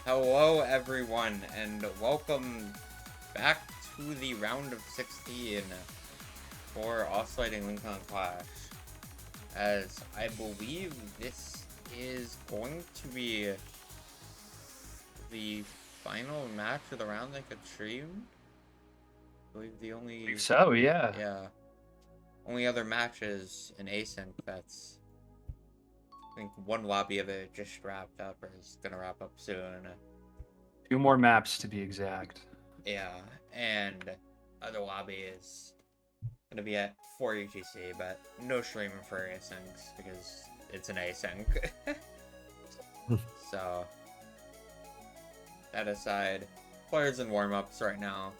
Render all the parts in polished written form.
Hello, everyone, and welcome back to the round of 16 for Oscillating Lincoln Clash. As I believe this is going to be the final match of the round that gets streamed. I believe the only Yeah. only other match is an async that's, I think, one lobby of it just wrapped up or is gonna wrap up soon. 2 more maps to be exact. Yeah, and other lobby is gonna be at 4 UTC, but no streaming for asyncs because it's an async. So, that aside, players in warm-ups right now.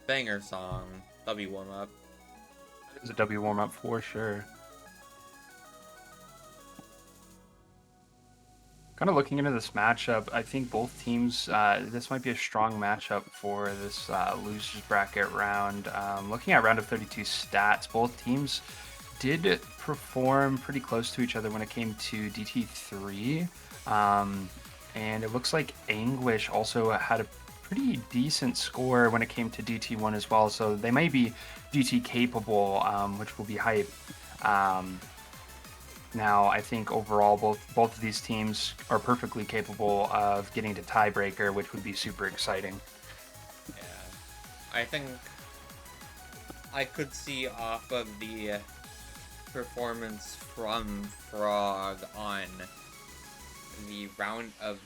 Banger song, W warm-up. It's a W warm-up for sure. Kind of looking into this matchup, I think both teams, this might be a strong matchup for this losers bracket round. Looking at round of 32 stats, both teams did perform pretty close to each other when it came to DT3. And it looks like Anguish also had a pretty decent score when it came to DT1 as well. So they may be DT capable, which will be hype. Now, I think overall, both of these teams are perfectly capable of getting to tiebreaker, which would be super exciting. Yeah, I think I could see off of the performance from Frog on the round of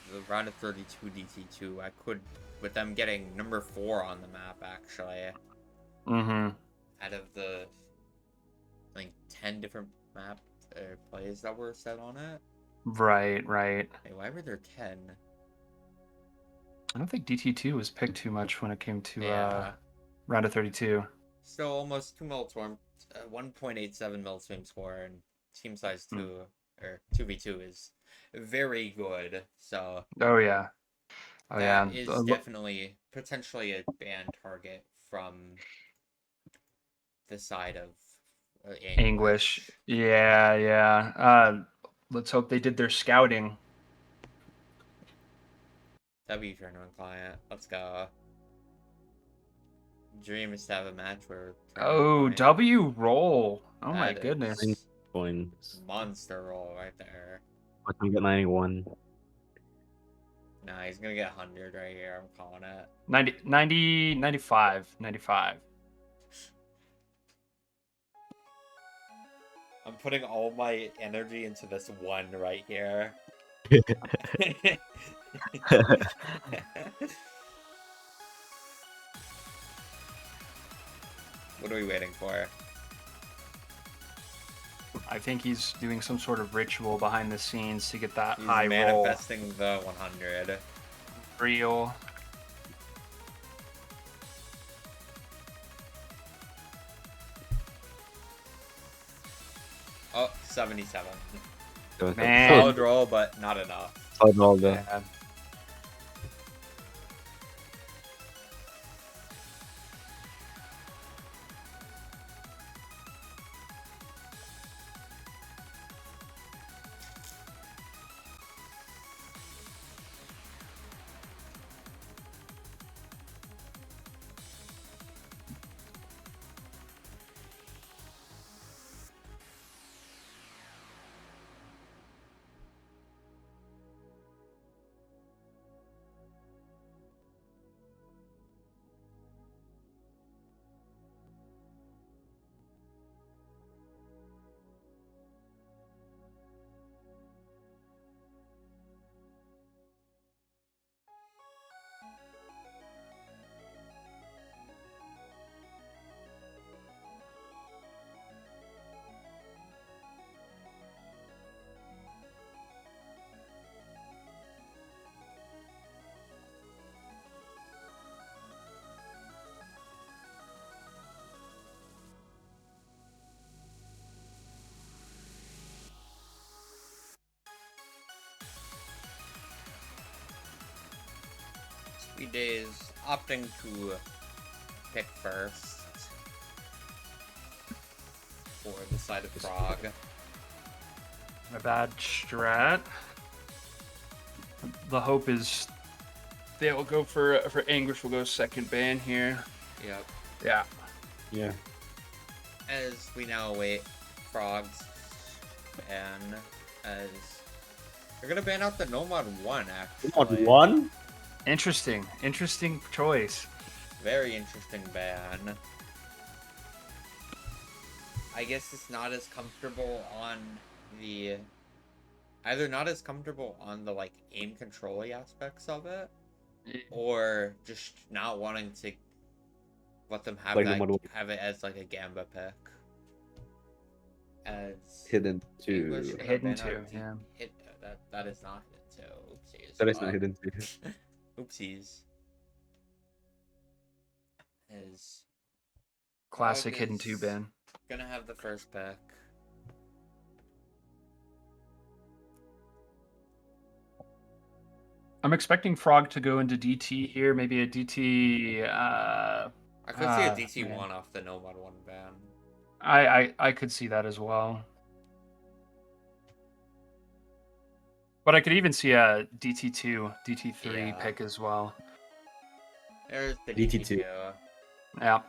32 DT2. I could, with them getting number 4 on the map actually. Out of the, I think, 10 different map plays that were set on it. Right. Hey, why were there 10? I don't think DT2 was picked too much when it came to round of 32. Still almost 2 mil swarm, 1.87 mil swim score, and team size 2 or 2v2 is very good. So that is definitely potentially a ban target from the side of Anguish. Yeah. Let's hope they did their scouting. W tournament client. Let's go. Dream is to have a match where. Oh, W roll. Oh my goodness. Points. Monster roll right there. I can get 91. Nah, he's gonna get 100 right here. I'm calling it. 95. I'm putting all my energy into this one right here. What are we waiting for? I think he's doing some sort of ritual behind the scenes to get that he's high roll. Manifesting the 100. Real. Oh, 77. Man. Solid roll, but not enough. Solid roll, though. Yeah. Speed Days opting to pick first for the side of Frog. A bad strat. the hope is they will go for Anguish. Will go second ban here. Yep. Yeah. Yeah. As we now await Frog's ban, as they're gonna ban out the Nomad 1, actually. Mod 1? Interesting choice. Very interesting ban. I guess it's not as comfortable on the... Either not as comfortable on the, like, aim control aspects of it, or just not wanting to let them have Like that, Nomad 1. have it as, like, a Gamba pick. As... Hidden English 2. gonna Hidden ban out 2, yeah. That is not hidden 2. Oopsies. That is not hidden 2. Oopsies. Is Classic Frog hidden is 2 ban. gonna have the first pick. I'm expecting Frog to go into DT here. Maybe a DT. I could see a DT1 man. off the Nomad 1 ban. I could see that as well. But I could even see a DT2, DT3 Yeah. pick as well. There's the DT2. DT2. Yeah.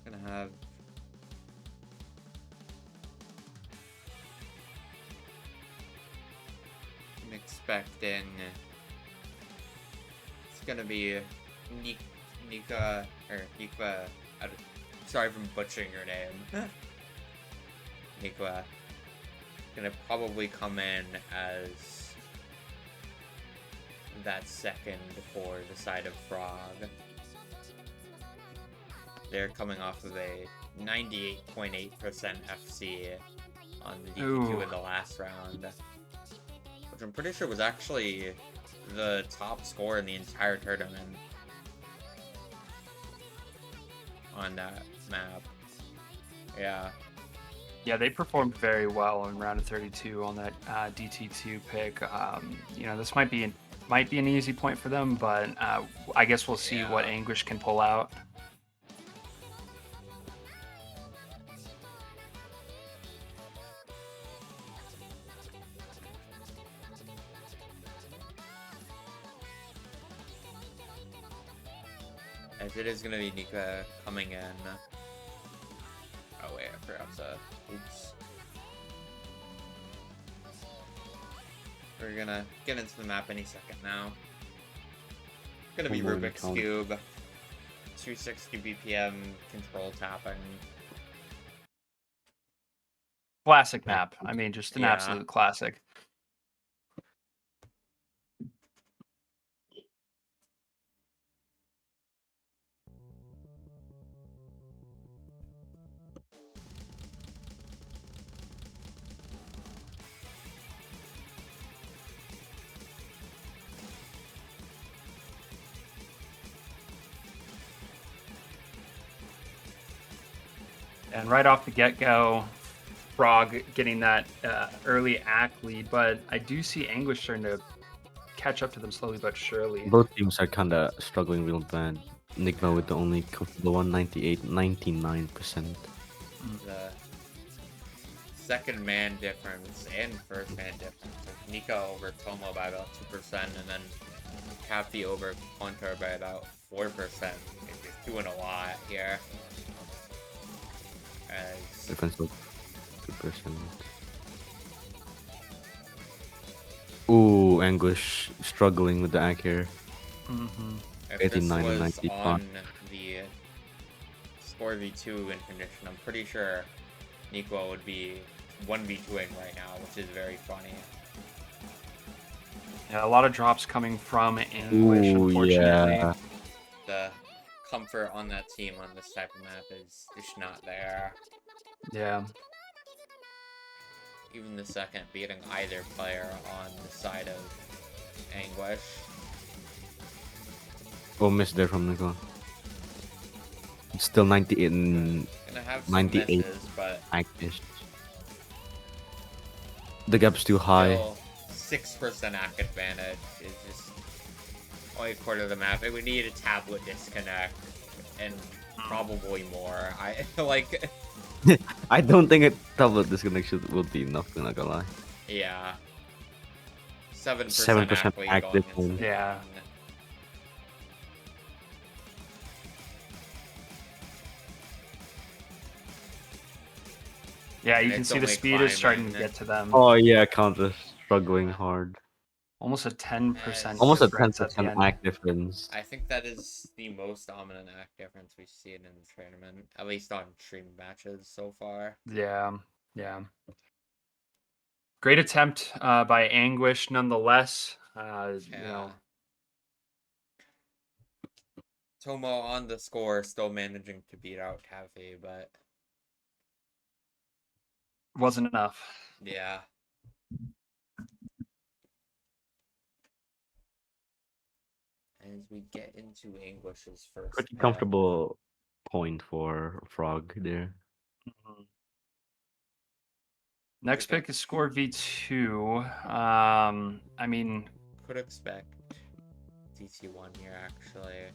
Gonna have... I'm expecting... It's gonna be Nika, or Nikwa... Sorry if I'm butchering your name. Nikwa. Gonna probably come in as that second for the side of Frog. They're coming off of a 98.8% FC on the DP2 in the last round, which I'm pretty sure was actually the top score in the entire tournament on that map. Yeah. Yeah, they performed very well in round of 32 on that DT2 pick. You know, this might be an easy point for them, but I guess we'll see what Anguish can pull out. As it is gonna be Nika coming in. Oh wait, I forgot to. Oops. We're gonna get into the map any second now. Gonna be Rubik's Cube. 260 BPM control tapping. Classic map. I mean, just an absolute classic. And right off the get-go, Frog getting that early act lead, but I do see Anguish starting to catch up to them slowly but surely. Both teams are kind of struggling real bad. Nigma with the only comfortable 99%. The second man difference and first man difference. Nika over Tomo by about 2%, and then Cappy over Hunter by about 4%. It's doing a lot here. As Defense of 2%. Ooh, Anguish struggling with the AC here. if this 89 and was 95. on the score v2 in condition, I'm pretty sure Nico would be 1v2ing right now, which is very funny. Yeah, a lot of drops coming from Anguish, unfortunately. Yeah. The comfort on that team on this type of map is just not there. Yeah. Even the second beating either player on the side of Anguish. Oh, miss there from Nico. It's still 98 and Gonna have some 98 misses, but active. The gap's too high. still 6% ACK advantage is just only a quarter of the map. It would need a tablet disconnect and probably more. I like. I don't think a tablet disconnection will be enough. I'm not gonna lie. Yeah. 7% 7% athlete active going into one. the Yeah. game. Yeah, And you can it's see the only speed is starting to climbing. get to them. Oh yeah, Counter struggling hard. Almost a 10% Almost a difference at the 10% end. act difference. I think that is the most dominant act difference we've seen in the tournament, at least on stream matches so far. Yeah, yeah. Great attempt by Anguish, nonetheless. You know, Tomo on the score, still managing to beat out Cafe, but wasn't enough. yeah. As we get into Anguish's first Pretty pick. comfortable point for Frog there. Mhm. Next pick is score V2. I mean, could expect DT1 here actually.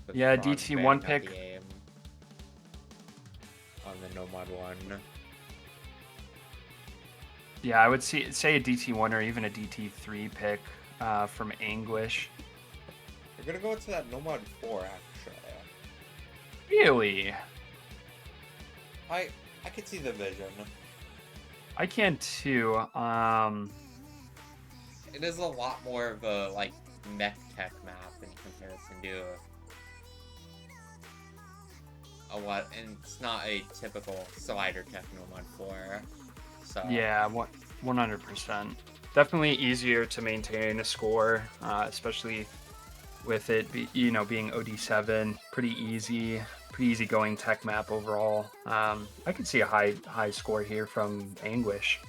With yeah, Frog DT1 banning out pick. the aim on the Nomad one. Yeah, I would say a DT1 or even a DT3 pick from Anguish. We're gonna go to that Nomad 4 actually. Really? I could see the vision. I can too. It is a lot more of a like mech tech map in comparison to a lot, and it's not a typical slider tech Nomad 4. So Yeah, 100%. Definitely easier to maintain a score, especially with it being OD7. Pretty easy going tech map overall. I could see a high score here from Anguish.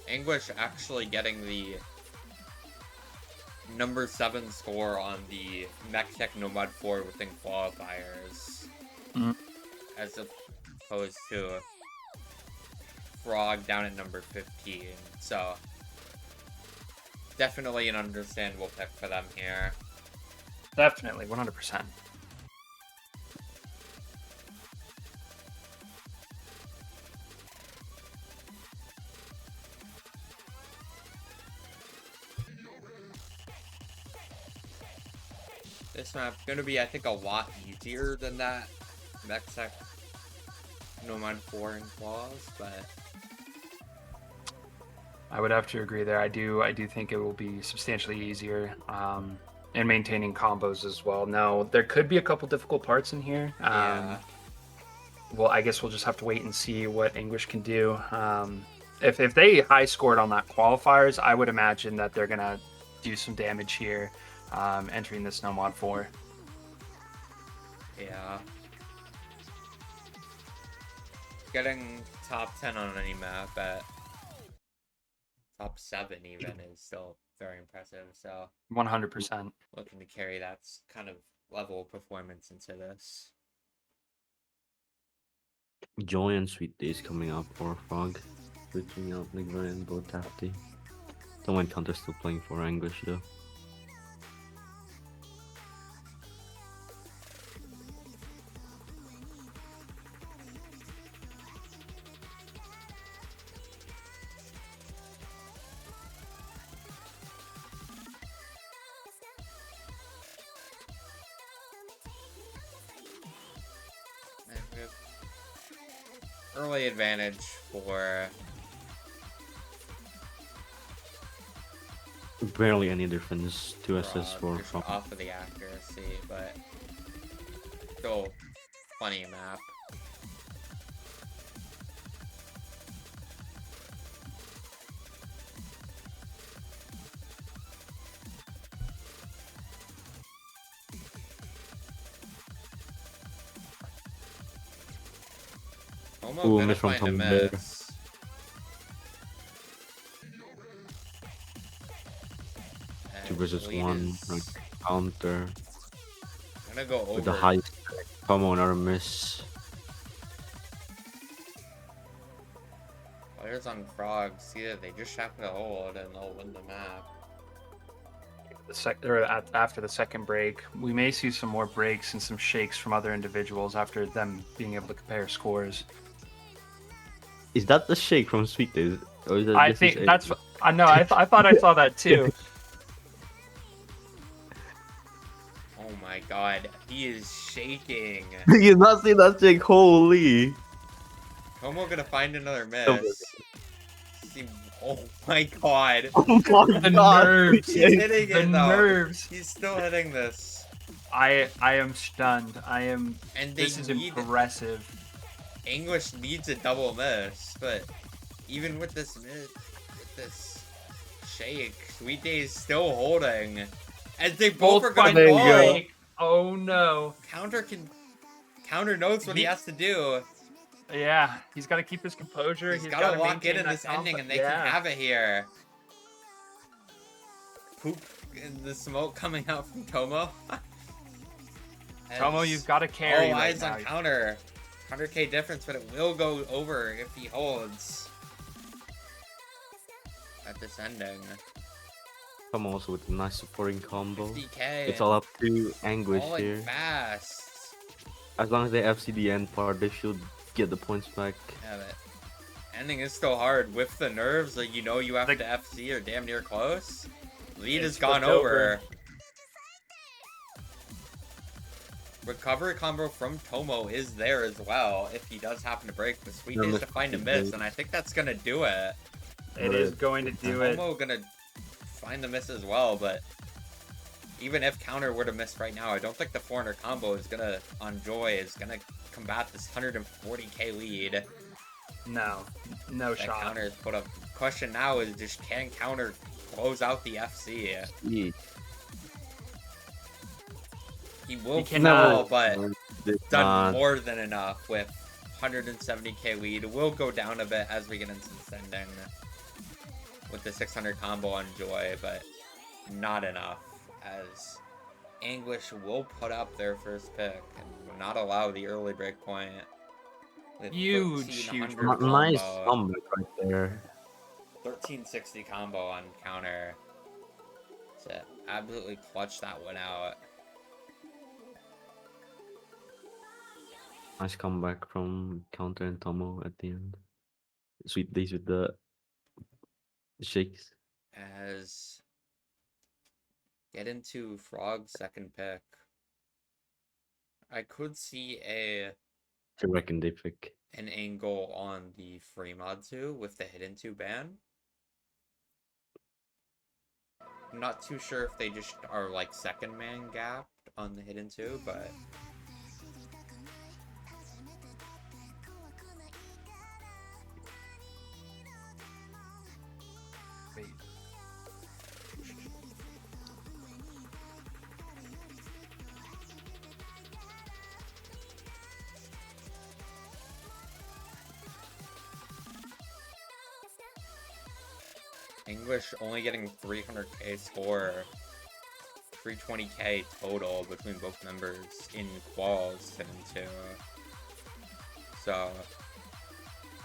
Anguish actually getting the number 7 score on the Mech Tech Nomad 4 within qualifiers, as opposed to Frog down at number 15. So definitely an understandable pick for them here. Definitely, 100%. This map's gonna be, I think, a lot easier than that Mech Tech Nomad 4 in quals, but I would have to agree there. I do think it will be substantially easier, and maintaining combos as well. Now, there could be a couple difficult parts in here. yeah. Well, I guess we'll just have to wait and see what Anguish can do. If they high scored on that qualifiers, I would imagine that they're gonna do some damage here, entering this Nomad 4. Yeah. Getting top 10 on any map at top 7 even is still very impressive, so 100%. looking to carry that kind of level of performance into this. Joy and Sweet Days coming up for Frog. Switching out Nigma and both Tafty. Don't mind Counter still playing for Anguish though. And we have early advantage for Barely any difference. 2 assists for just Frog. off of the accuracy, but still plenty of map. Almost Ooh, gonna miss from find a Tom there. miss. Two versus Lead one, is like, counter gonna go over. with the high combo, another miss. Players on Frog see that they just have to hold and they'll win the map. after the second break. We may see some more breaks and some shakes from other individuals after them being able to compare scores. Is that the shake from Sweet Days? Or is that I think that's. I know. I thought I saw that too. Oh my god, he is shaking. Did you not see that shake? Holy! Tomo gonna find another Oh miss. Oh my god. my The god! nerves. He's hitting The it though. nerves. He's still hitting this. I am stunned. I am. And This is impressive. Anguish needs a double miss, but even with this shake, Sweet Day is still holding. As they both are gonna fighting fall. break. Oh no. Counter knows what he has to do. Yeah, he's got to keep his composure. He's gotta lock in maintain this that ending, and they can have it here. Poop in the smoke coming out from Tomo. Tomo, you've got to carry. Eyes on counter. 100k difference, but it will go over if he holds at this ending. Come also with a nice supporting combo. 50k. It's all up to Anguish falling here. fast. As long as they FC the end part, they should get the points back. Yeah, but ending is still hard with the nerves. Like, you know, you have to FC or damn near close. Lead has gone over. Recovery combo from Tomo is there as well if he does happen to break. The Sweet Days to find a miss, and I think that's gonna do it. It is going to do it. Tomo gonna find the miss as well, but even if counter were to miss right now, I don't think the 400 combo is gonna on Joy is gonna combat this 140k lead. No that shot. Counter is put up. Question now is just can counter close out the FC? Yeah. He will cannot. fall, but done more than enough with 170k lead. Will go down a bit as we get into this ending with the 600 combo on Joy, but not enough, as Anguish will put up their first pick and will not allow the early break point. Huge Nice comeback right there. 1360 combo on counter to absolutely clutch that one out. Nice comeback from Counter and Tomo at the end. Sweet Days with the shakes. As get into Frog's second pick. I could see I reckon they pick an angle on the Freematsu with the hidden 2 ban. I'm not too sure if they just are like second man gapped on the hidden 2, but Anguish only getting 300k score, 320k total between both members in quals 10 and 2. So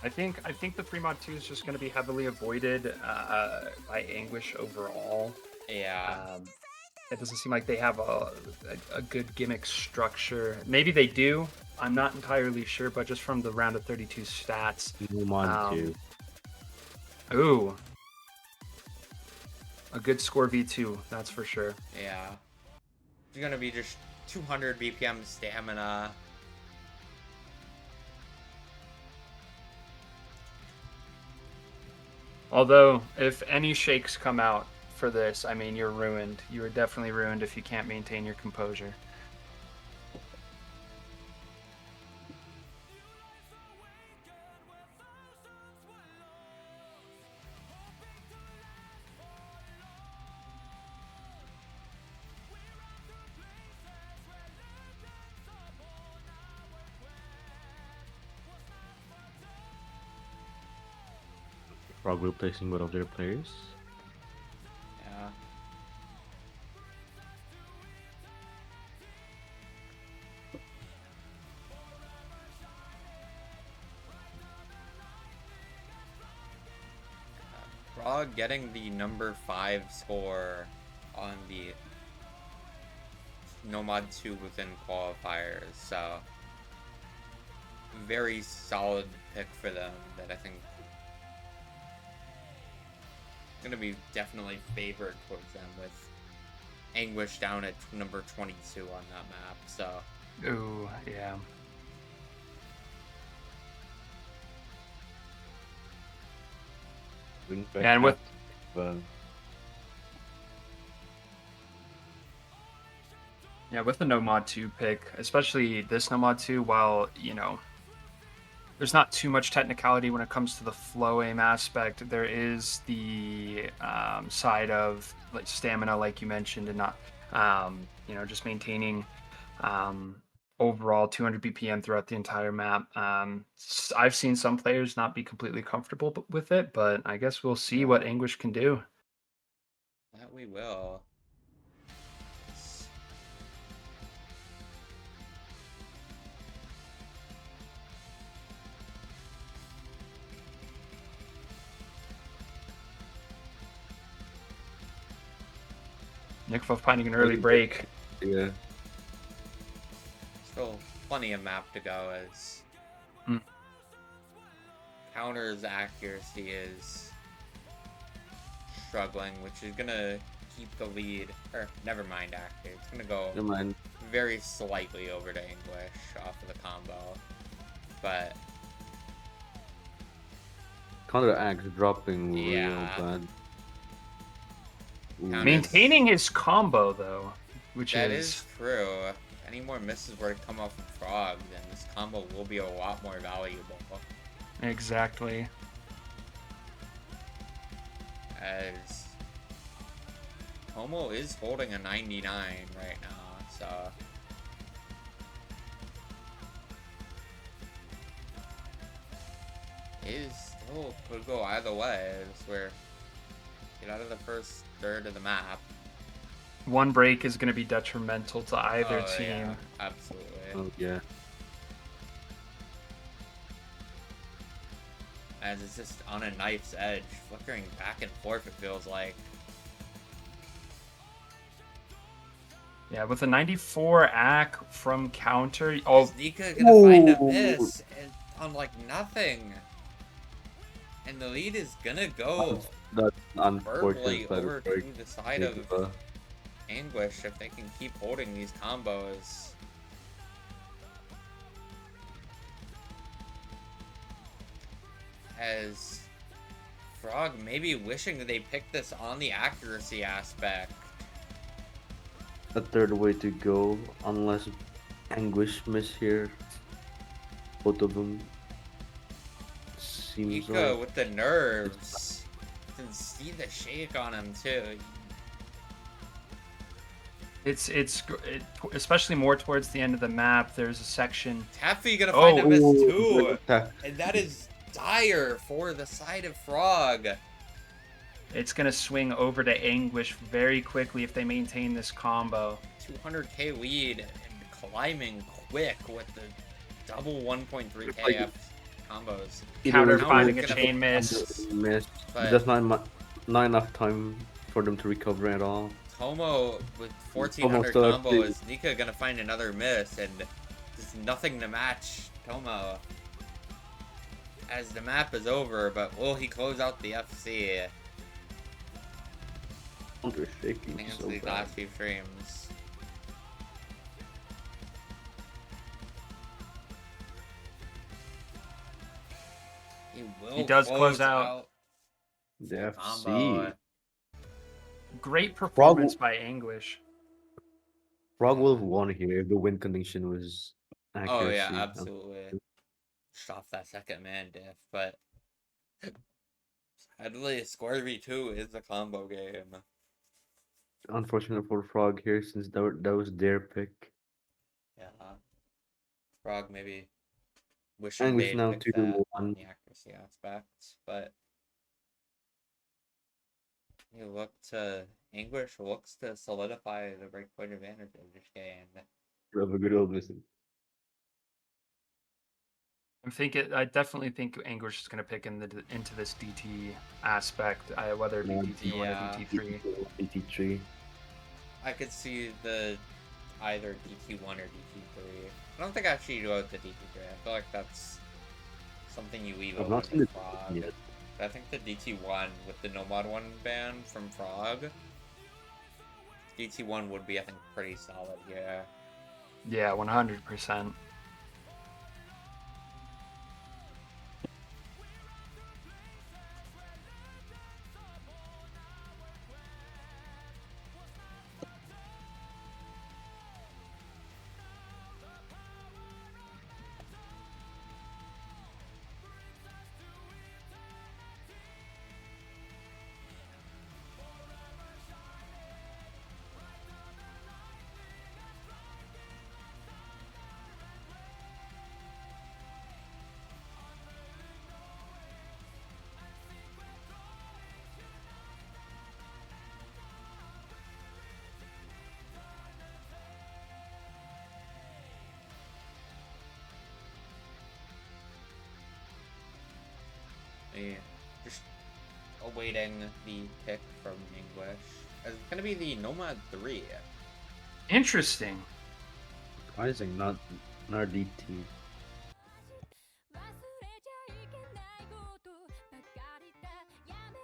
I think the Fremont 2 is just going to be heavily avoided by Anguish overall. yeah, it doesn't seem like they have a good gimmick structure. Maybe they do. I'm not entirely sure, but just from the round of 32 stats. Ooh. A good score V2, that's for sure. yeah. It's gonna be just 200 BPM stamina. Although, if any shakes come out for this, I mean, you're ruined. You are definitely ruined if you can't maintain your composure. Frog replacing both of their players. Yeah. Frog getting the number 5 score on the Nomad 2 within qualifiers, so very solid pick for them that I think gonna be definitely favored towards them with Anguish down at number 22 on that map, so. Ooh, yeah. And with yeah, with the Nomad 2 pick, especially this Nomad 2, while, you know, there's not too much technicality when it comes to the flow aim aspect, there is the side of like stamina, like you mentioned, and not, you know, just maintaining overall 200 BPM throughout the entire map. I've seen some players not be completely comfortable with it, but I guess we'll see what Anguish can do. That we will. Nikvo finding an early break. Yeah. Still plenty of map to go as Counter's accuracy is struggling, which is gonna keep the lead. Or never mind, actually, it's gonna go very slightly over to Anguish off of the combo, but Counter axe dropping real bad. Maintaining his combo though, which that is true. If any more misses were to come off of Frog, then this combo will be a lot more valuable. Exactly. As Tomo is holding a 99 right now, so it still could go either way. As we're get out of the first third of the map. One break is going to be detrimental to either team. Yeah, absolutely. Oh yeah. As it's just on a knife's edge, flickering back and forth, it feels like. Yeah, with a 94 AC from counter. Oh, is Nika gonna find a miss on like nothing? And the lead is gonna go that's verbally over to the side of Anguish if they can keep holding these combos. As Frog maybe wishing that they picked this on the accuracy aspect. A third way to go, unless Anguish miss here. Both of them. Seems Nika like with the nerves. You can see the shake on him too. It's especially more towards the end of the map. There's a section. Taffy gonna find a miss too, and that is dire for the side of Frog. It's gonna swing over to Anguish very quickly if they maintain this combo. 200k lead and climbing quick with the double 1.3 KF combos. Counter finding a chain miss. But there's not enough time for them to recover at all. Tomo with 1400 combo, is Nika gonna find another miss, and there's nothing to match Tomo. As the map is over, but will he close out the FC? Under shaking Thanks so to these bad. last few frames. He does close out the combo. FC. Great performance by Anguish. Frog will have won here if the win condition was accuracy. Oh yeah, absolutely. Just off that second man diff, but sadly, score v2 is a combo game. Unfortunate for Frog here, since that was their pick. Yeah. Frog maybe wishing Anguish they'd now picked 2-1. that on the accuracy aspect, but you look to Anguish looks to solidify the breakpoint advantage of this game. Have a good old listen. I definitely think Anguish is going to pick into this DT aspect, whether it be DT1 or DT3. DT3. I could see the either DT1 or DT3. I don't think actually you go with the DT3. I feel like that's something you leave I've open not seen to it Frog. yet. But I think the DT1 with the Nomad 1 ban from Frog, DT1 would be, I think, pretty solid here. Yeah, 100%. Yeah, just awaiting the pick from Anguish. It's gonna be the Nomad 3. Interesting. Surprising, not DT.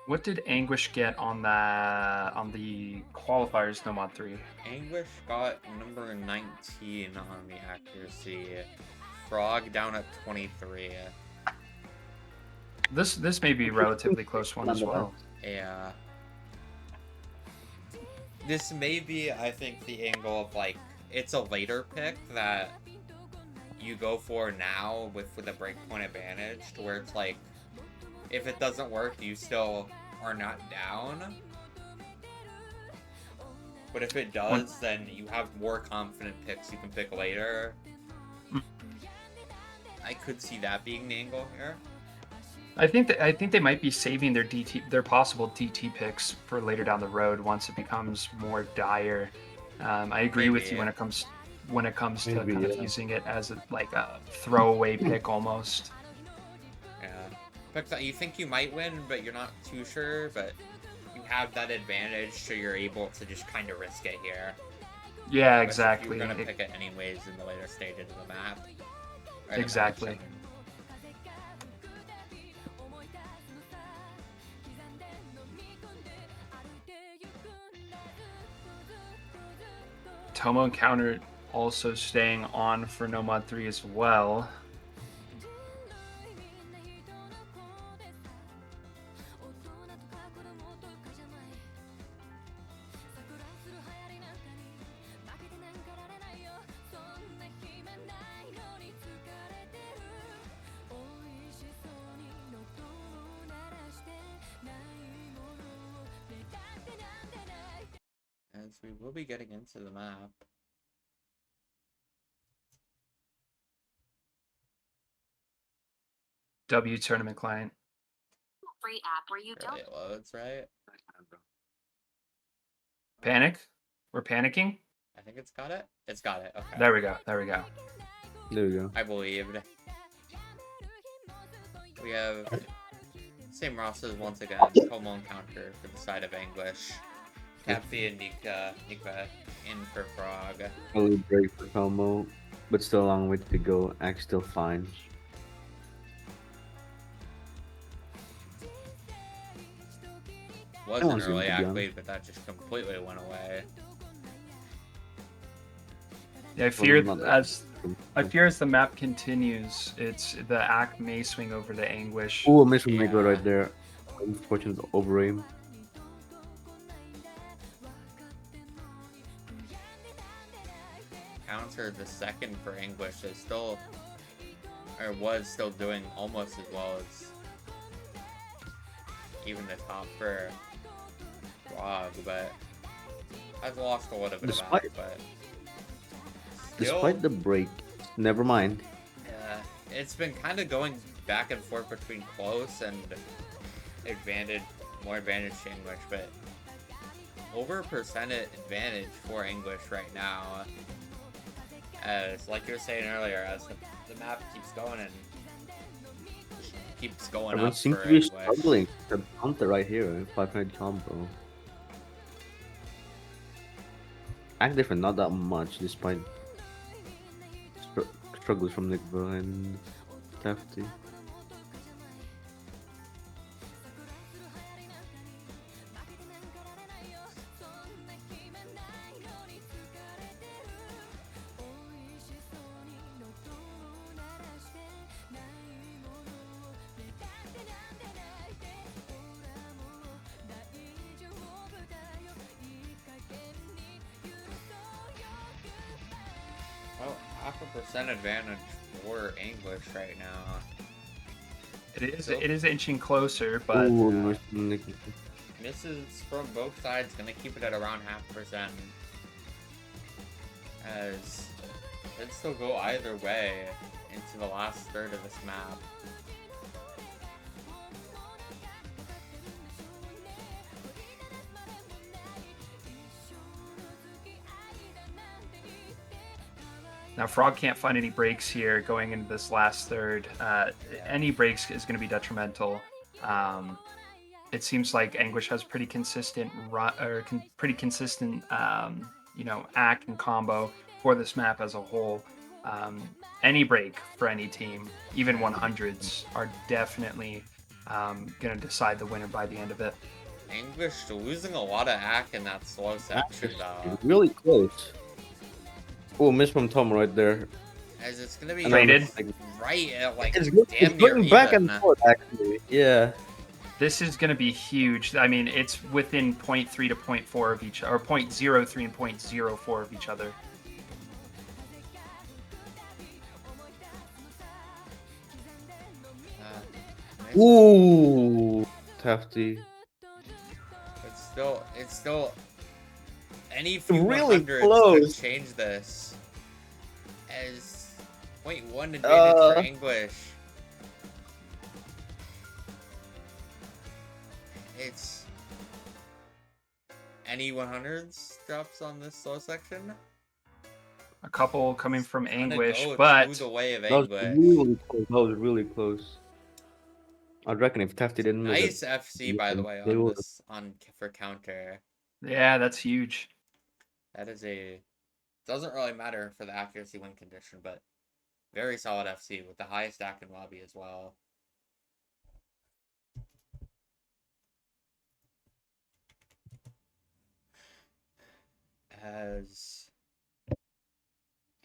What did Anguish get on the qualifiers Nomad 3? Anguish got number 19 on the accuracy. Frog down at 23. This may be a relatively close one as well. Yeah. This may be, I think, the angle of, like, it's a later pick that you go for now with a breakpoint advantage, to where it's like, if it doesn't work, you still are not down. But if it does, then you have more confident picks you can pick later. I could see that being the angle here. I think they might be saving their possible DT picks for later down the road once it becomes more dire. I agree with you when it comes to Maybe, kind of yeah. using it as like a throwaway pick almost. Yeah. Picks that you think you might win, but you're not too sure, but you have that advantage, so you're able to just kind of risk it here. Yeah, Especially exactly. If you're gonna pick it anyways in the later stages of the map. Or the Exactly. match, I mean. Tomo Encounter also staying on for Nomad 3 as well. As we will be getting into the map. W tournament client. Free app where you Early it loads, right? Panic? We're panicking? I think it's got it. It's got it. Okay. There we go. There we go. There we go. I believed. We have same rosters once again. Tomo Encounter for the side of Anguish. Cappy and Nika in for Frog. Early break for Como, but still a long way to go. Axe still fine. Was That an was early good, to be accolade, but that just completely went away. Yeah, I fear as the map continues, the act may swing over to Anguish. Oh, a miss from Mego Yeah. right there. Unfortunate over aim. Counter the second for Anguish is was still doing almost as well as even the top for Frog, but I've lost a little bit of that, but still, Despite the break, never mind. yeah, it's been kind of going back and forth between close and more advantage to English, but over percentage advantage for English right now. As like you were saying earlier, as the map keeps going and keeps going Everyone up seems for to be English. struggling. The counter right here, 500 combo. active and not that much, despite struggles from Nigba and Tafty. Oh, 0.5% advantage for Anguish right now. It is inching closer, but Ooh, nice from Nigba. Misses from both sides, gonna keep it at around 0.5%. As it could still go either way into the last third of this map. now Frog can't find any breaks here going into this last third. Any breaks is going to be detrimental. It seems like Anguish has pretty consistent, act and combo for this map as a whole. Any break for any team, even 100s, are definitely going to decide the winner by the end of it. Anguish losing a lot of act in that slow section though. Really close. Oh, miss from Tom right there. As it's gonna be Traded. right at like It's damn near going back even. and forth, actually. Yeah. This is going to be huge. I mean, it's within 0.3 to 0.4 of each, or 0.03 and 0.04 of each other. Nice. Ooh, Tafty. It's still any few Really 100s close. could change this. As 0.1 advantage for Anguish. It's any 100s drops on this slow section. A couple coming from Gonna Anguish, go but through the way of That was Anguish. really close. That was really close. I'd reckon if Tafty didn't miss Nice FC by the way they on would- this for counter. yeah, that's huge. That is doesn't really matter for the accuracy win condition, but very solid FC with the highest stack in lobby as well. As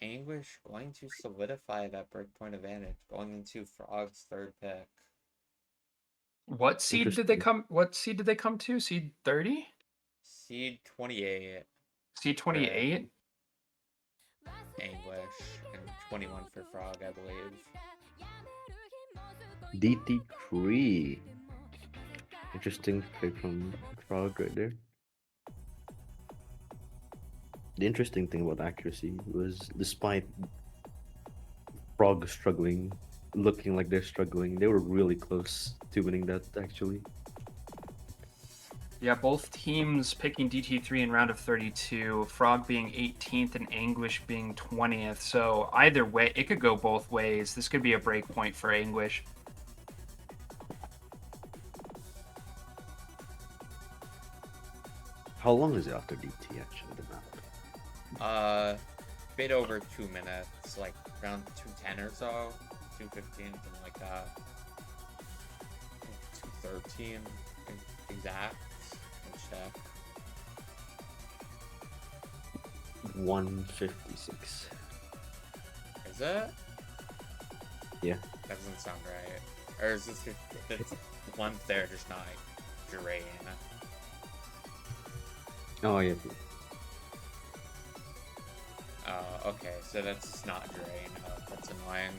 Anguish going to solidify that breakpoint advantage going into Frog's third pick. What seed did they come? What seed did they come to? Seed 30? Seed 28, Seed 28? Anguish, and 21 for Frog, I believe. DT3. Interesting pick from Frog right there. The interesting thing about accuracy was, despite Frog struggling, looking like they're struggling, they were really close to winning that, actually. Yeah, both teams picking DT3 in round of 32, Frog being 18th and Anguish being 20th. So either way, it could go both ways. This could be a break point for Anguish. How long is it after DT, actually, the map? Bit over 2 minutes, like around 2:10 or so, 2:15, something like that. 2:13 exact. Let's check. 156. Is it? Yeah. That doesn't sound right. Or is this if it's one there, just not Drain? Oh, yeah. Okay, so that's not Drain. That's annoying.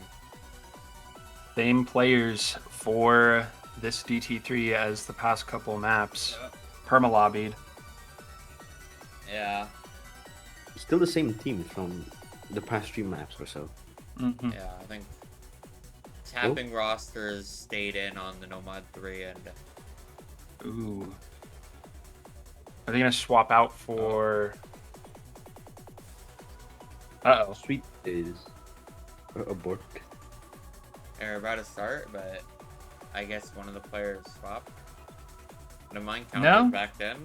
Same players for this DT3 as the past couple maps. Yep. Permalobbied. Yeah, Still the same team from the past 3 maps or so. Mm-hmm. yeah, I think tapping rosters stayed in on the Nomad 3 and Ooh. Are they going to swap out for... Uh-oh. Sweet is a bork. they're about to start, but I guess one of the players swapped. The mine counter No. back in.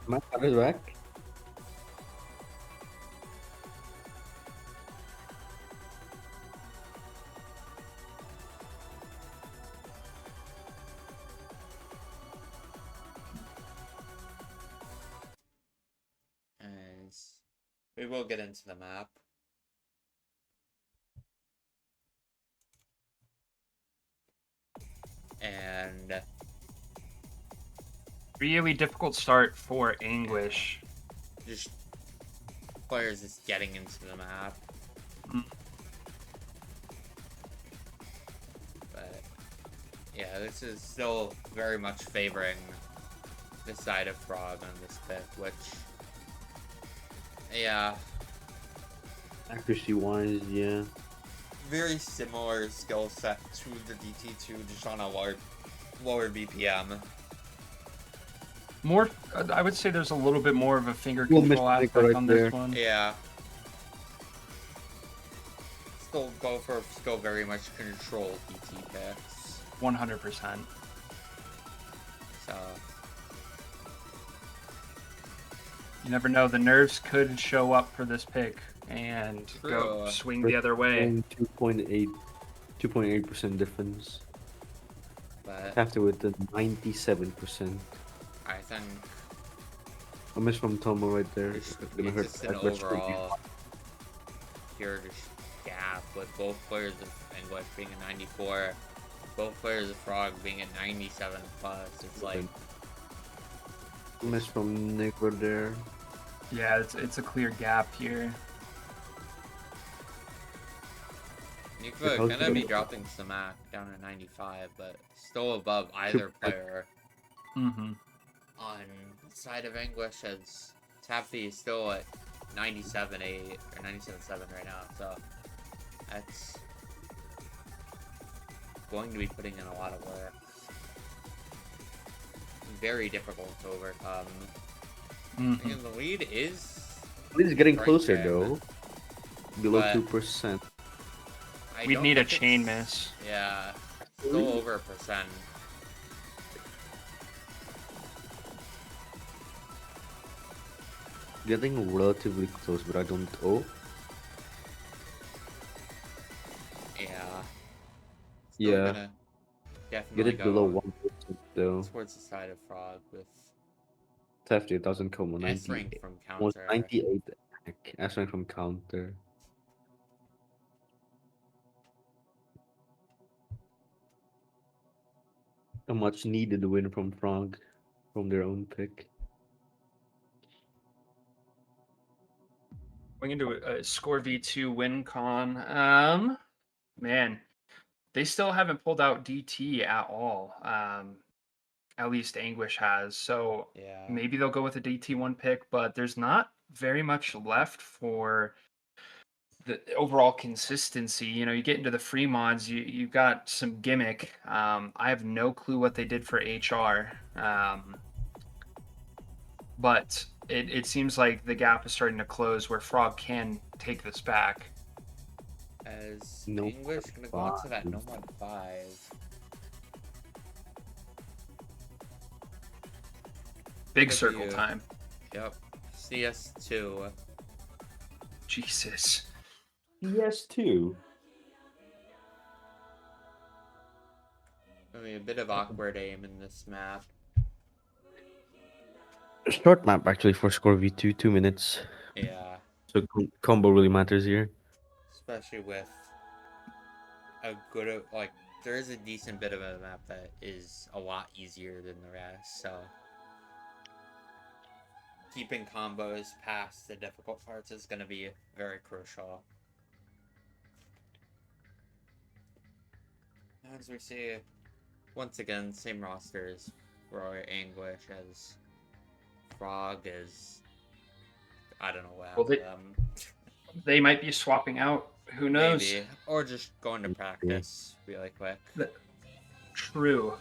My is back. We will get into the map. And Really difficult start for Anguish. just players just getting into the map. Mm. But yeah, this is still very much favoring the side of Frog on this pick, which, yeah, Accuracy wise, yeah. very similar skill set to the DT2, just on a lower BPM. More, I would say there's a little bit more of a finger Well, control Mr. aspect right on there. this one. Yeah. Still very much control DT picks. 100%. So You never know. The nerves could show up for this pick and go True. swing the other way. 2.8% difference. but After with the 97%. I think A miss from Tomo right there. it's Gonna hurt just an that much. overall pure just gap with both players of Anguish being a 94, both players of Frog being at 97 plus. It's like, Miss from Nick right there. Yeah, it's a clear gap here. you Yeah, could how's gonna it be going? dropping Samak down to 95, but still above either player. Mm-hmm. On the side of Anguish, as Taffy is still at 97.8 or 97.7 right now, so that's going to be putting in a lot of work. Very difficult to overcome. Mm-hmm. And the lead is It is getting right closer there, though. Below but- 2%. I We'd don't need a think chain it's- miss. Yeah, still over a percent. Getting relatively close, but I don't. Oh, Yeah. Still Yeah. gonna get definitely it below go 1% though. towards the side of Frog with Tefty, it doesn't come on S 90. rank from Almost counter. 98 S rank from counter. A much needed win from Frog from their own pick. Going into a score V2 win con. Man, they still haven't pulled out DT at all. At least Anguish has. So Yeah. maybe they'll go with a DT1 pick, but there's not very much left for the overall consistency. You know, you get into the free mods, you got some gimmick. I have no clue what they did for HR. But it seems like the gap is starting to close where Frog can take this back. As No English gonna go on to that five. Nomad 5. Big Good circle for you. time. Yep. CS2. Jesus. PS2. I mean, a bit of awkward aim in this map. Short map actually for score V2, 2 minutes. Yeah. So combo really matters here. Especially with a good, like, there is a decent bit of a map that is a lot easier than the rest, so keeping combos past the difficult parts is going to be very crucial. As we see, once again, same rosters for Anguish as Frog is, I don't know what Well, happened to them. They might be swapping out. Who knows? Maybe. Or just going to practice really quick. True.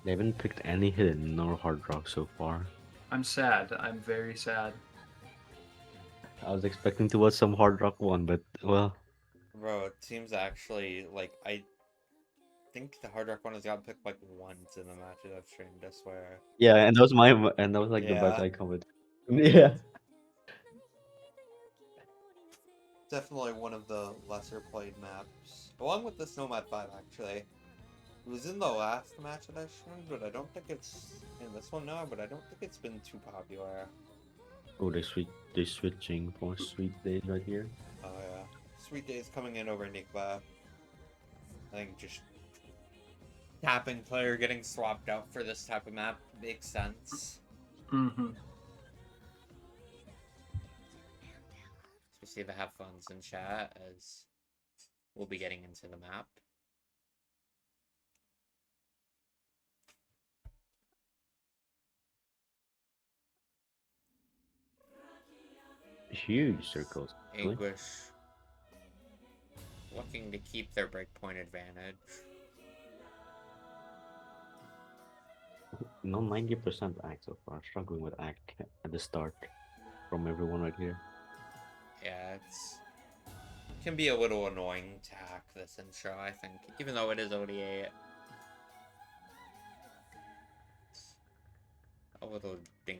They haven't picked any hidden nor hard rock so far. I'm sad. I'm very sad. I was expecting to watch some hard rock one, but well, Bro, it seems actually, like, I think the Hard Rock one has gotten picked, like, once in the matches I've streamed, I swear. yeah, and that was like the best Yeah. I come with. Yeah. Definitely one of the lesser played maps. Along with the Nomad 5, actually. It was in the last match that I streamed, but I don't think it's in this one now. But I don't think it's been too popular. Oh, they're switching for Sweet Days right here. Oh yeah, Sweet Days coming in over Nikla. I think just tapping player getting swapped out for this type of map makes sense. Mm-hmm. So we see the have funs in chat as we'll be getting into the map. Huge circles. Really? Anguish looking to keep their breakpoint advantage. No, 90% act so far. Struggling with act at the start from everyone right here. Yeah, can be a little annoying to hack this intro, I think, even though it is ODA. It's a little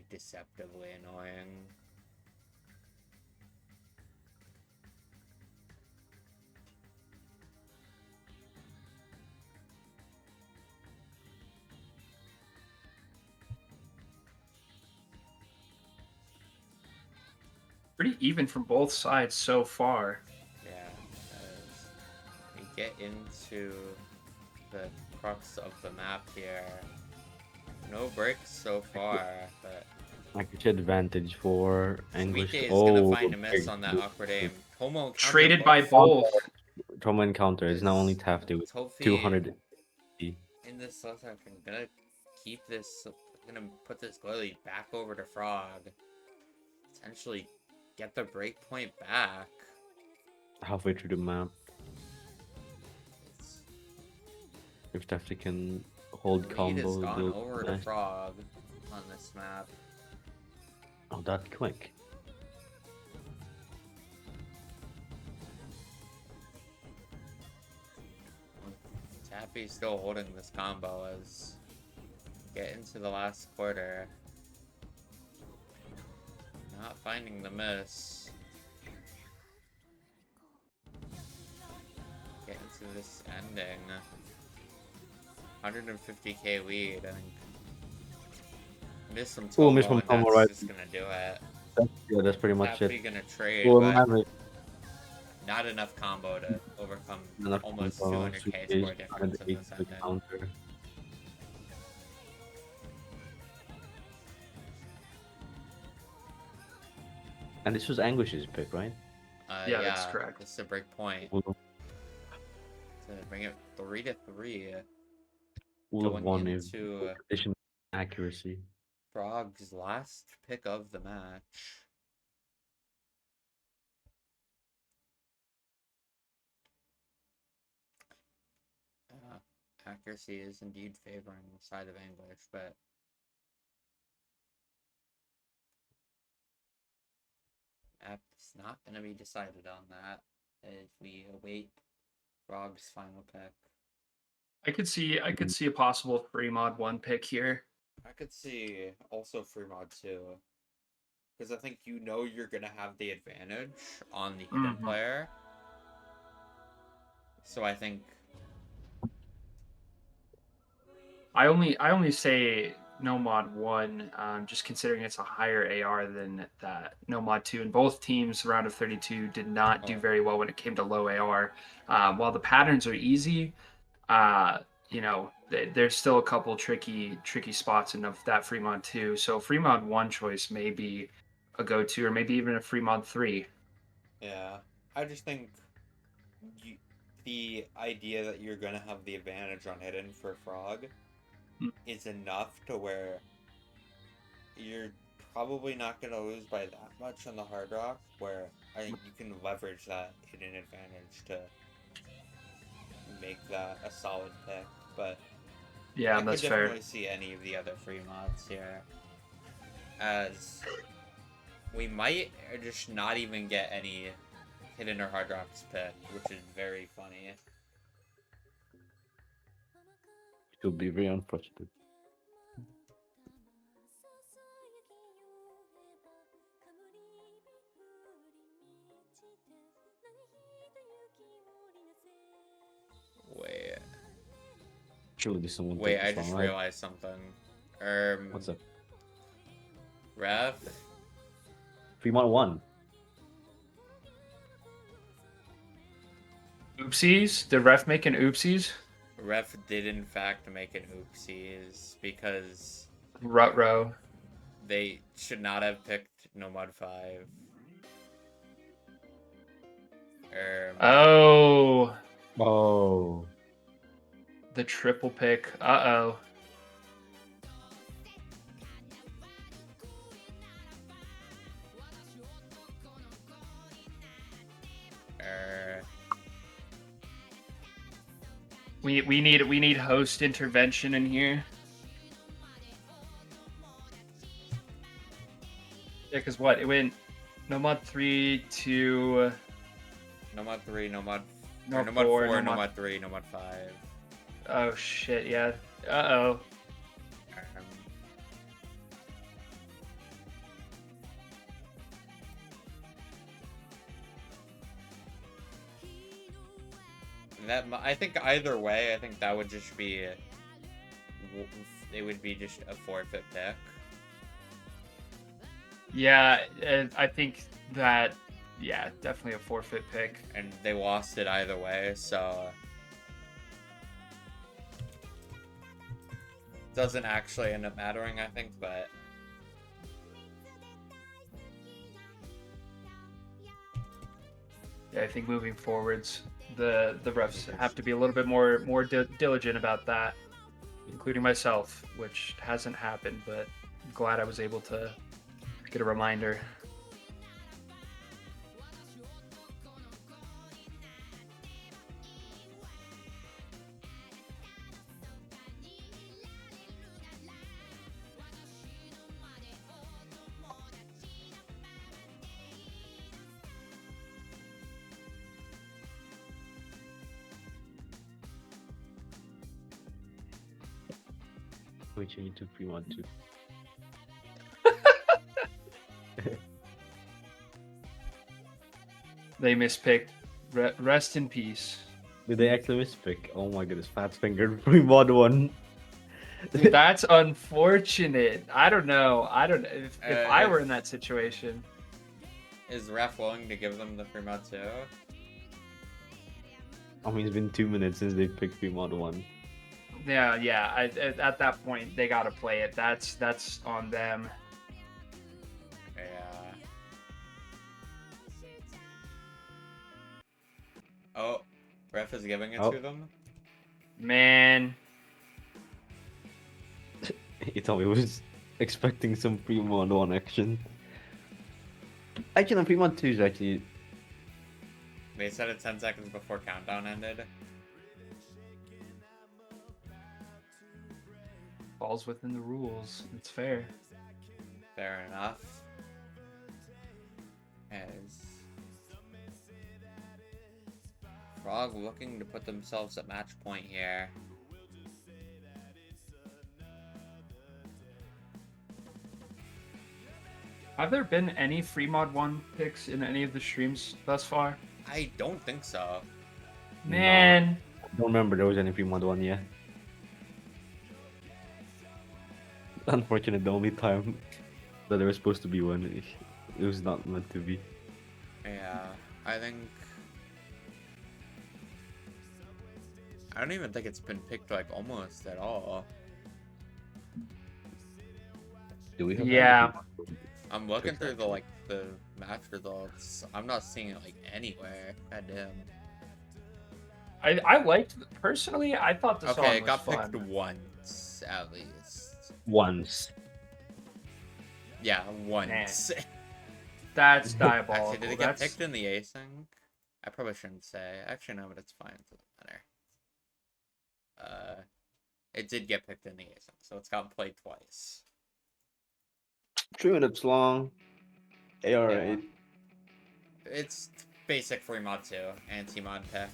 deceptively annoying. Pretty even from both sides so far. Yeah, as we get into the crux of the map here. No breaks so far, but Accuracy advantage for Anguish. Sweet Day is Oh, gonna find a miss on that awkward aim. Tomo Traded by both. Trauma encounter is now only Tafty with Tofi 200. in this last second. Gonna keep this. Gonna put this goalie back over to Frog. Potentially get the breakpoint back. Halfway through the map. It's, If Tafty can hold the lead combo, has gone it'll over be to nice. Frog on this map. Oh, that quick. Tappy's still holding this combo as get into the last quarter. Not finding the miss. Get into this ending. 150k lead, I think. Miss from Tomo, miss from and Tomo, that's right. just gonna do it. Yeah, that's pretty much Tappy it. gonna trade, Well, but not enough combo to overcome almost combo, 200k Sweet score Days, difference in this 180 ending. counter. And this was Anguish's pick, right? Yeah, that's correct. It's a break point Would to bring it 3-3. have Going won if into addition accuracy. Frog's last pick of the match. Accuracy is indeed favoring the side of Anguish, but it's not going to be decided on that if we await Frog's final pick. I could see a possible free mod 1 pick here. I could see also free mod 2, because I think you know you're going to have the advantage on the hidden player. So I think I only say no mod 1, just considering it's a higher AR than that no mod 2, and both teams round of 32 did not do very well when it came to low AR. While the patterns are easy, there's still a couple tricky spots in of that free mod 2. So free mod 1 choice may be a go-to, or maybe even a free mod 3. Yeah, I just think the idea that you're gonna have the advantage on hidden for Frog is enough to where you're probably not gonna lose by that much on the hard rock, where I think you can leverage that hidden advantage to make that a solid pick. But Yeah, I that's could fair. definitely see any of the other free mods here, as we might just not even get any hidden or hard rocks pick, which is very funny. It will be very unfortunate. Wait. Surely there's someone Wait, take I this just long, right? realized something. What's up? Rev? Fremont won. Oopsies? Did ref make an oopsies? Rev did in fact make an oopsies because Rut-row. they should not have picked Nomad 5. Oh, Oh. the triple pick. Uh-oh. We need host intervention in here. Yeah, because what? It went Nomad 3 to Nomad 3, Nomad... No, or Nomad 4, 4, Nomad... Nomad 3, Nomad 5. Oh, shit, yeah. Uh-oh. I think either way, I think that would just be... It would be just a forfeit pick. Yeah, I think that... Yeah, definitely a forfeit pick. And they lost it either way, so... Doesn't actually end up mattering, I think, but... Yeah, I think moving forwards, the refs have to be a little bit more diligent about that, including myself, which hasn't happened, but I'm glad I was able to get a reminder. We change to Fremont too. They mispicked. Rest in peace. Did they actually mispick? Oh my goodness, fat fingered Fremont won. That's unfortunate. I don't know. I don't if I were in that situation. Is ref willing to give them the Fremont too? I mean, it's been 2 minutes since they picked Fremont 1. Yeah. At that point, they gotta play it. That's on them. Yeah. Oh, ref is giving it to them? Man. He told me he was expecting some Fremont 1 action. Actually, no, Fremont 2 is actually... They said it 10 seconds before countdown ended. Falls within the rules. It's fair. Fair enough. As Frog looking to put themselves at match point here. Have there been any free mod 1 picks in any of the streams thus far? I don't think so. Man. I don't remember there was any Fremont 1 yet. Unfortunately, the only time that there was supposed to be one, it was not meant to be. Yeah, I don't even think it's been picked like almost at all. Do we have Yeah. I'm looking through the match results. I'm not seeing it like anywhere. God damn. I liked personally. I thought the song Okay, was it got fun. picked once at least. Once. Yeah, once. That's diabolical. Actually, did it get picked in the async? I probably shouldn't say. Actually, no, but it's fine. It doesn't matter. It did get picked in the async, so it's got played twice. 3 minutes long. Alright. It's basic free mod 2, anti-mod pick.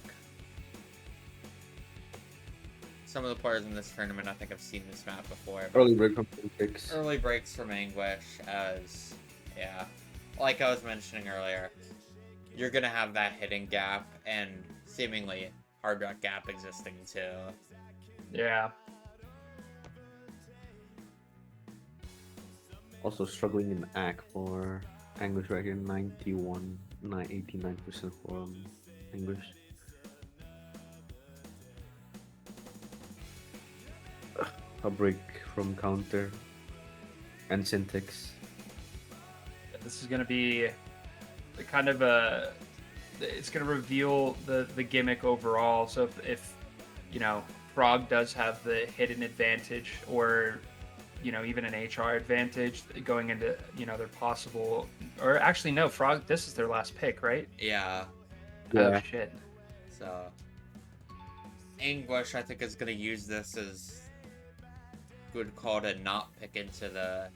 Some of the players in this tournament, I think, have seen this map before. Early break from picks. Early breaks from Anguish, as, yeah, like I was mentioning earlier, you're gonna have that hitting gap and seemingly hard rock gap existing too. Yeah. Also struggling in AC for Anguish right here, 89% for Anguish. A break from counter and syntax. This is going to be the kind of a. It's going to reveal the gimmick overall. So if you know, Frog does have the hidden advantage, or even an HR advantage going into their possible, or actually no, Frog. This is their last pick, right? Yeah. Oh Yeah. shit. So Anguish, I think, is gonna use this as good call to not pick into the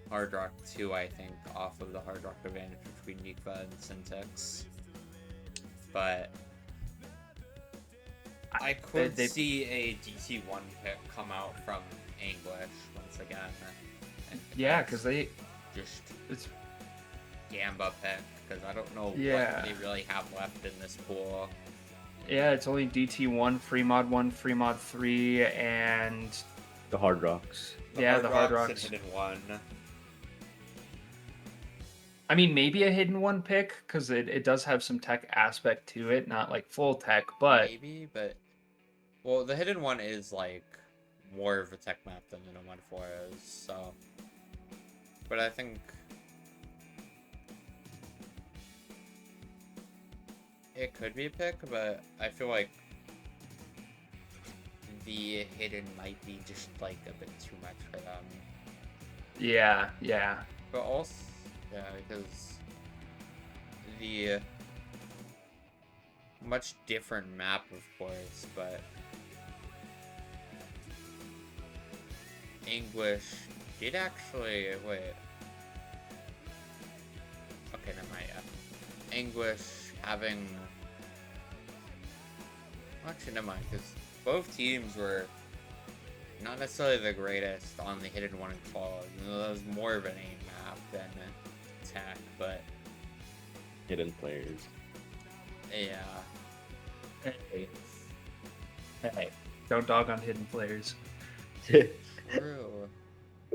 Hard Rock 2, I think, off of the Hard Rock advantage between Nikva and Syntax. But I could see a DC1 pick come out from Anguish once again. Yeah, because it's Gamba pick, because I don't know what they really have left in this pool. Yeah, it's only DT1, Free Mod 1, Free Mod 3, and The Hard Rocks. the Hard Rocks. And Hidden 1. I mean, maybe a Hidden 1 pick, because it does have some tech aspect to it, not like full tech, but... Maybe, but... Well, the Hidden 1 is, like, more of a tech map than the Nomad 4 is, so... But I think... It could be a pick, but I feel like the Hidden might be just, like, a bit too much for them. Yeah. But also... Yeah, because the much different map, of course, but Anguish did actually wait. Okay, never mind. Yeah. Anguish having actually never mind, because both teams were not necessarily the greatest on the Hidden 1 and Claw. It was more of an aim map than attack, but Hidden players. yeah. Hey, don't dog on hidden players. True.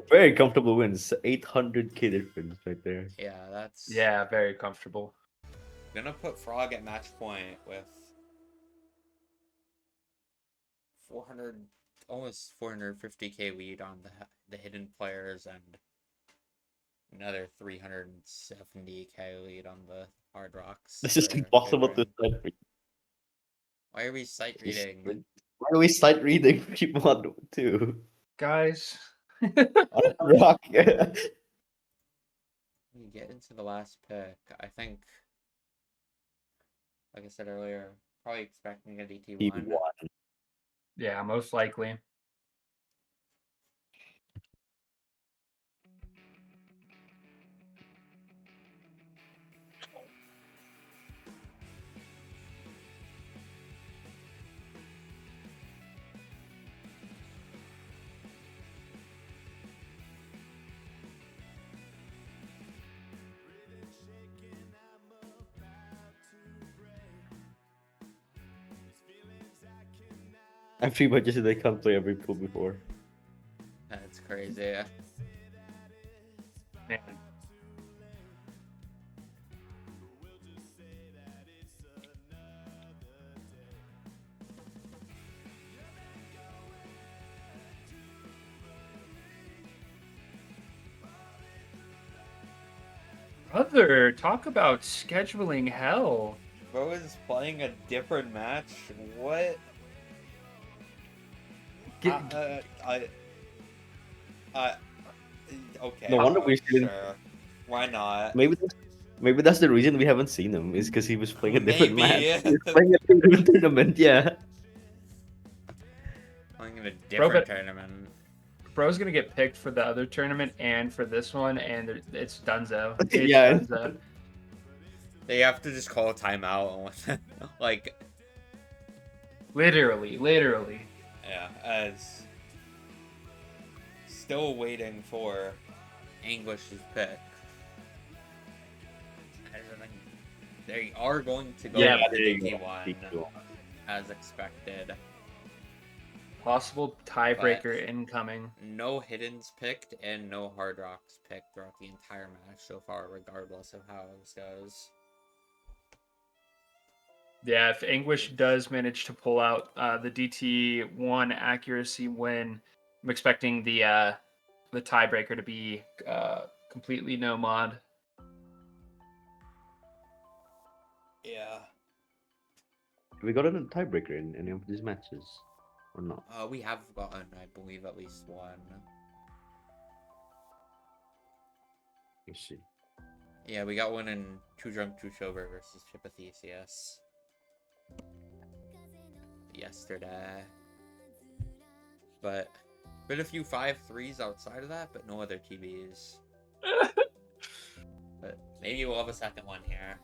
Very comfortable wins. 800k difference right there. Yeah, that's... Yeah, very comfortable. Gonna put Frog at match point with 400, almost 450k lead on the hidden players and another 370k lead on the Hard Rocks. This is impossible to sight read. Why are we sight reading? Why are we sight reading people on too? Guys. On Rock. We get into the last pick. I think, like I said earlier, probably expecting a DT1. Yeah, most likely. I'm pretty much just they can't play every pool before. That's crazy. Man. Brother, talk about scheduling hell. Bro is playing a different match. What? Okay. No wonder we sure. shouldn't. Why not? Maybe that's the reason we haven't seen him. Is because he was playing a different match. Maybe. He was playing a different tournament. Yeah. Playing in a different tournament. Bro's gonna get picked for the other tournament and for this one, and it's dunzo. It's Yeah. Dunzo. They have to just call a timeout. Like. Literally. Yeah, as still waiting for Anguish's pick. They are going to go Yeah, with there you the go. DT1 as expected. Possible tiebreaker incoming. No hiddens picked and no hard rocks picked throughout the entire match so far, regardless of how this goes. Yeah, if Anguish does manage to pull out the DT1 accuracy win, I'm expecting the tiebreaker to be completely no mod. Yeah. Have we gotten a tiebreaker in any of these matches? Or not? We have gotten, I believe, at least one. Let's see. Yeah, we got one in Too Drunk, Too Sober versus Chipathesius yesterday. But been a few 5-3s outside of that, but no other TBs. But maybe we'll have a second one here.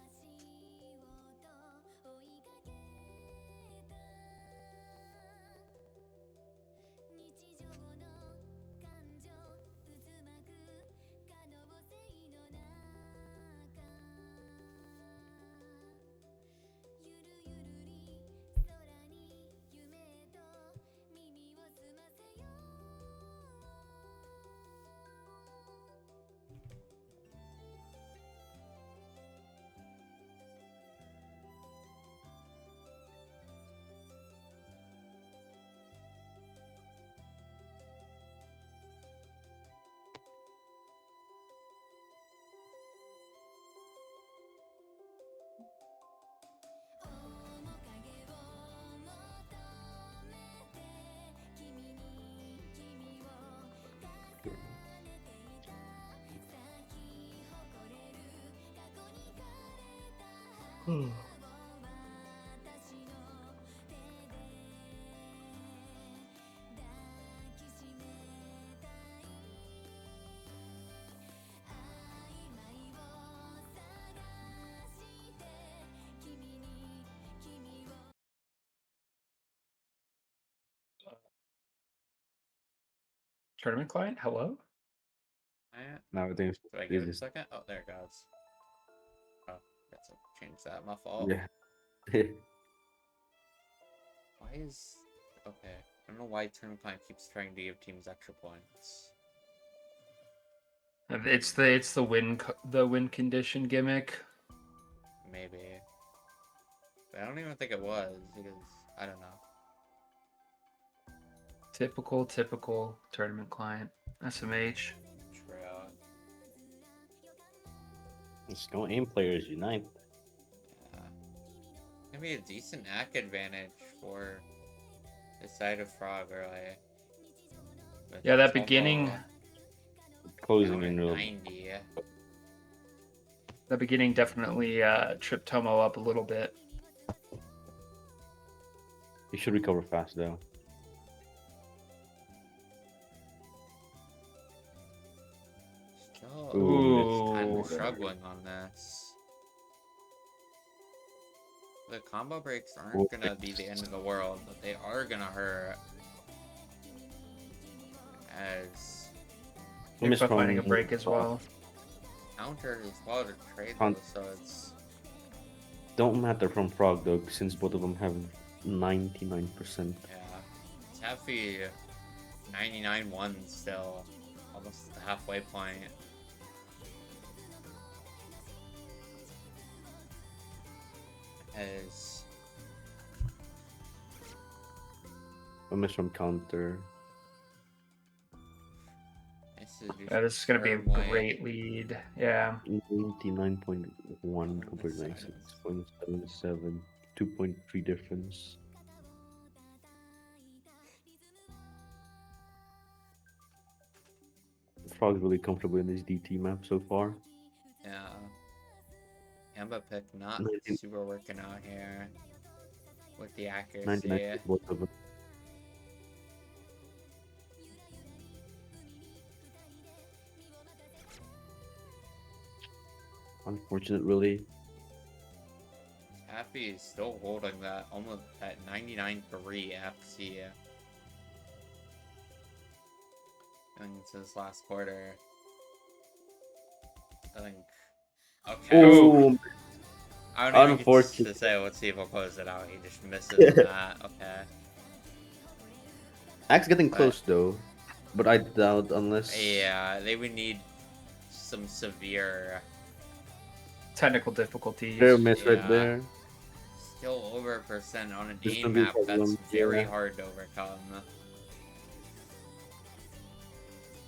Tournament client, hello? Now I think Did I give it a second? Oh, there it goes. Oh, got to change that. My fault. Yeah. Why is... Okay. I don't know why Tournament Client keeps trying to give teams extra points. It's the win condition gimmick. Maybe. But I don't even think it was, because... I don't know. Typical tournament client. SMH. True. Let's go, aim players unite. Yeah. Gonna be a decent hack advantage for the side of Frog early. But Yeah, that Tomo beginning Closing down in at real. 90. the beginning definitely tripped Tomo up a little bit. He should recover fast though. Still kind Ooh. of struggling on this. The combo breaks aren't gonna be the end of the world, but they are gonna hurt. As He's finding a break as well. counter is well to trade Con- though, so it's Don't matter from Frog though, since both of them have 99%. yeah. It's Happy 99-1 still, almost at the halfway point. As A miss from counter. This is going to be a firm way. great lead. Yeah. 99.1 compared to 96.77. 2.3 difference. Frog's really comfortable in this DT map so far. Yeah. Gamba pick not 19 super working out here with the accuracy. 99 both of them. Unfortunate, really. Happy is still holding that almost at 99.3 FC. Going into this last quarter. I think. Okay. Oh, I don't even get unfortunate. to say, let's see if I'll close it out. He just misses that. Okay. Axe getting But- close though, but I doubt unless. Yeah, they would need some severe. Technical difficulties. Fair miss right Yeah. there. Still over a percent on a This game can be a map that's problem, very yeah. hard to overcome.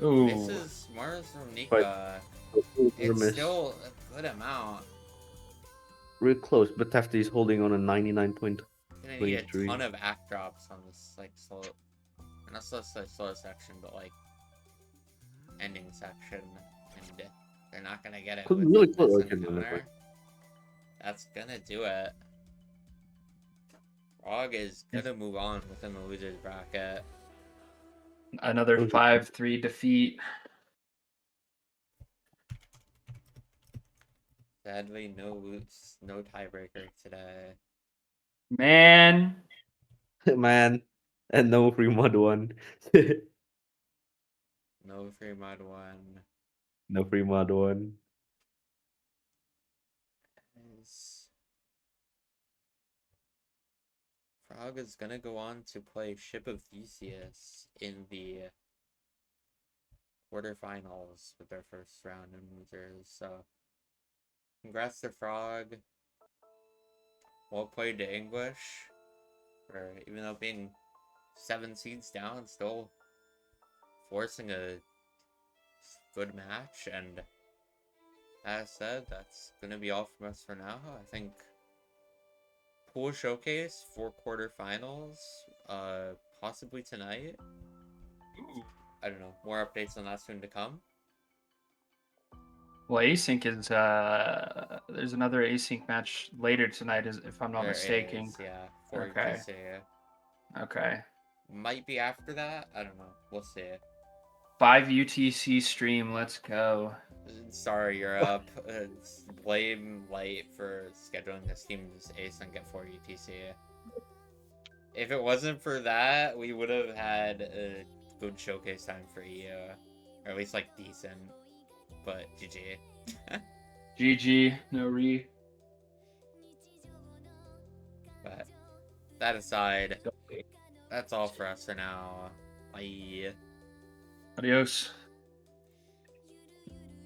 Ooh. Misses Mars Ronika. Fair It's miss. still a good amount. Real close, but Tafty's holding on a 99.23. Gonna need a ton of act drops on this like slow, not slow section, but like ending section, and they're not gonna get it Could be with really this close, I can encounter. remember. That's gonna do it. Frog is gonna move on within the losers bracket. Another 5-3 defeat. Sadly, no tiebreaker today. Man. Man, and no free mod one. No free mod one. No free mod one. Frog is gonna go on to play Ship of Theseus in the quarterfinals with their first round in losers. So, congrats to Frog. Well played to Anguish, for even though being 7 seeds down, still forcing a good match. And as said, that's gonna be all from us for now. I think pool showcase for quarterfinals, possibly tonight. I don't know. More updates on that soon to come. Well, async is there's another async match later tonight, if I'm not There mistaken. is, yeah. For Okay. UTC. Okay. Might be after that. I don't know. We'll see. 5 UTC stream. Let's go. Sorry, Europe. Blame Light for scheduling this team's async at 4 UTC. If it wasn't for that, we would have had a good showcase time for EU. Or at least, like, decent. But GG. GG. No re. But that aside, that's all for us for now. Bye. Adios.